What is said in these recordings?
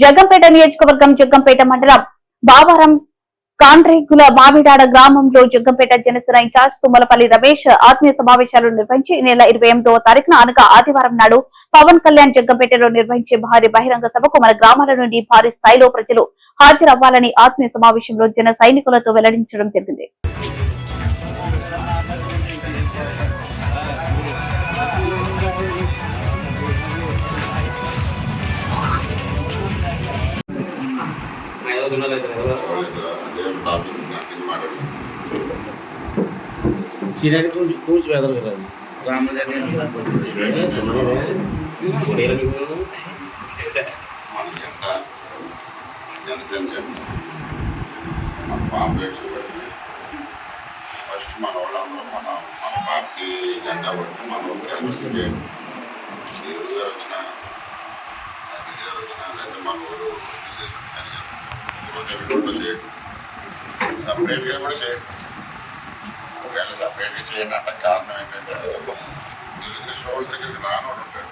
జగ్గంపేట నియోజకవర్గం జగ్గంపేట మండలం బావారం కాండ్రేగుల మామిడాడ గ్రామంలో జగ్గంపేట జనసేన ఇన్ఛార్జ్ తుమ్మలపల్లి రమేష్ ఆత్మీయ సమావేశాలు నిర్వహించి ఈ నెల 28వ తారీఖున అనగా ఆదివారం నాడు పవన్ కళ్యాణ్ జగ్గంపేటలో నిర్వహించే భారీ బహిరంగ సభకు మన గ్రామాల నుండి భారీ స్థాయిలో ప్రజలు హాజరవ్వాలని ఆత్మీయ సమావేశంలో జన సైనికులతో వెల్లడించడం జరిగింది. సిరాని కూర్చు వెదరు కదా జనసేన మన పాంప్లెట్స్ ఫస్ట్ మన వాళ్ళందరూ మన పార్టీ జెండా పట్టి మన క్యాన్వసింగ్ చేయండి. దేవుడు గారు వచ్చినా లేదా మన ఊరు తెలుగుదేశం చేయండి, సపరేట్గా కూడా చేయండి. ఒకవేళ సపరేట్గా చేయండి అంటే కారణం ఏంటంటే తెలుగుదేశం వాళ్ళ దగ్గరికి రానోడు ఉంటాడు.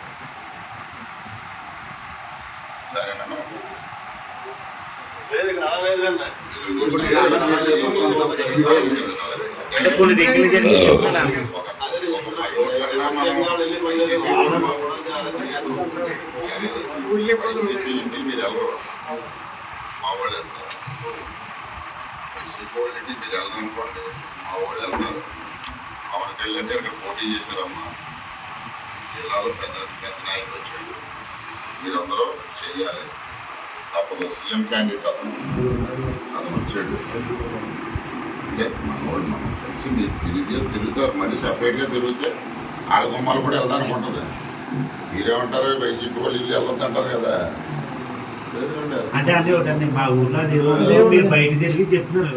సరేనా? కొన్ని దగ్గర వైసీపీ ఇంటికి మీరు వెళ్ళరు, మా వాళ్ళు వెళ్తారు. వైసీపీ వాళ్ళ ఇంటికి మీరు వెళ్ళరనుకోండి, మా వాళ్ళు వెళ్తారు. పవన్ కళ్యాణ్ గారు ఇక్కడ పోటీ చేశారమ్మా, జిల్లాలో పెద్ద నాయకుడు వచ్చాడు. మీరందరూ చేయాలి, తప్పదు. సీఎం క్యాండిడేట్ అతను వచ్చాడు అంటే మన వాళ్ళు మనం కలిసి మీరు తిరుగుతారు. మళ్ళీ సపరేట్గా తిరిగితే ఆడ గుమ్మాలు కూడా వెళ్ళడానికి ఉంటుంది. మీరేమంటారు, వైసీపీ వాళ్ళు ఇల్లు వెళ్ళొద్దంటారు కదా. అంటే అదే ఒకటి మా ఊర్లో బయట జరిగి చెప్తున్నారు.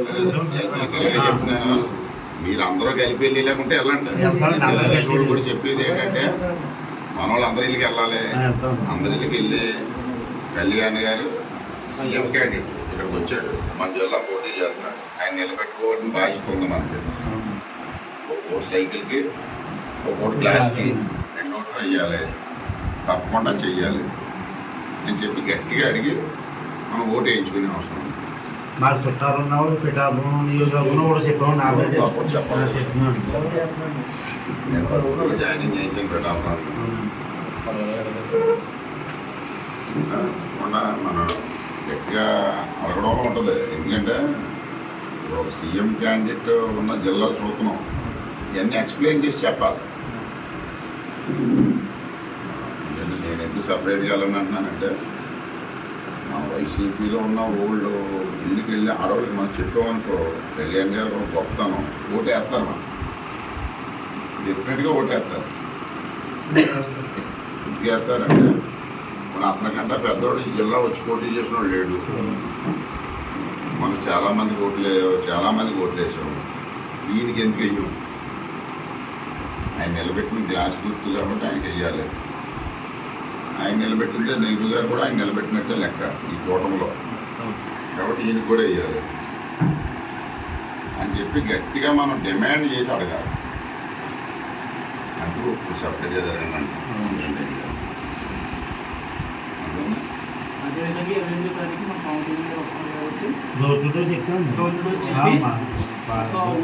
మీరు అందరూ కలిపి వెళ్ళి లేకుంటే వెళ్ళండి. కూడా చెప్పేది ఏంటంటే మన వాళ్ళు అందరి ఇళ్ళకి వెళ్ళాలి. అందరి ఇళ్ళకి వెళ్ళి కళ్యాణ్ గారు సీఎం క్యాండిడేట్ ఇక్కడికి వచ్చాడు, మన జిల్లా పోటీ చేస్తున్నాడు. ఆయన నిలబెట్టుకోవాల్సిన బాధ్యత ఉంది మనకి. ఒక ఓటు సైకిల్కి, ఒక ఓటు గ్లాస్కి 2 ఓట్లు వేయాలి, తప్పకుండా చెయ్యాలి అని చెప్పి గట్టిగా అడిగి మనం ఓటు వేయించుకునే అవసరం. మాకు చుట్టాలు ఉన్నవాడు పిఠాపురం నియోజకవర్గంలో కూడా చెప్పాము. నేను 10 రోజులు జాయినింగ్ చేయించాను పిఠాపురం. మొన్న మనం గట్టిగా అడగడం ఉంటుంది. ఎందుకంటే ఒక సీఎం క్యాండిడేట్ ఉన్న జిల్లాలు చూస్తున్నాం, ఇవన్నీ ఎక్స్ప్లెయిన్ చేసి చెప్పాలి. నేను ఎందుకు సపరేట్గా వెళ్ళని అంటున్నానంటే, మన వైసీపీలో ఉన్న ఓల్డ్ ఇల్లుకి వెళ్ళి ఆడవాళ్ళకి మనం చెప్పామనుకో, కళ్యాణ్ గారు గొప్పతనం, ఓటేస్తారు. మనం డెఫినెట్గా ఓటేస్తారు. ఎందుకు వేస్తారంటే మన అతనికంటే పెద్దవాడు ఈ జిల్లా వచ్చి పోటీ చేసిన వాడు లేడు. మనం చాలామందికి ఓట్లు వేసాము. ఈయనకి ఎందుకు వెయ్యం? ఆయన నిలబెట్టిన గ్లాస్ గుర్తు కాబట్టి ఆయనకి వెయ్యాలి. ఆయన నిలబెట్టిందే నెహ్రూ గారు కూడా ఆయన నిలబెట్టినట్టే లెక్క ఈ కూటమిలో, కాబట్టి ఈయనకి కూడా వెయ్యాలి అని చెప్పి గట్టిగా మనం డిమాండ్ చేసి అడగాలి. అందుకు సపరేట్గా జరగండి. అదేవిధంగా 28వ తారీఖు మన పవన్ కళ్యాణ్ గారు వస్తారు కాబట్టి రోజులో చెప్పాను.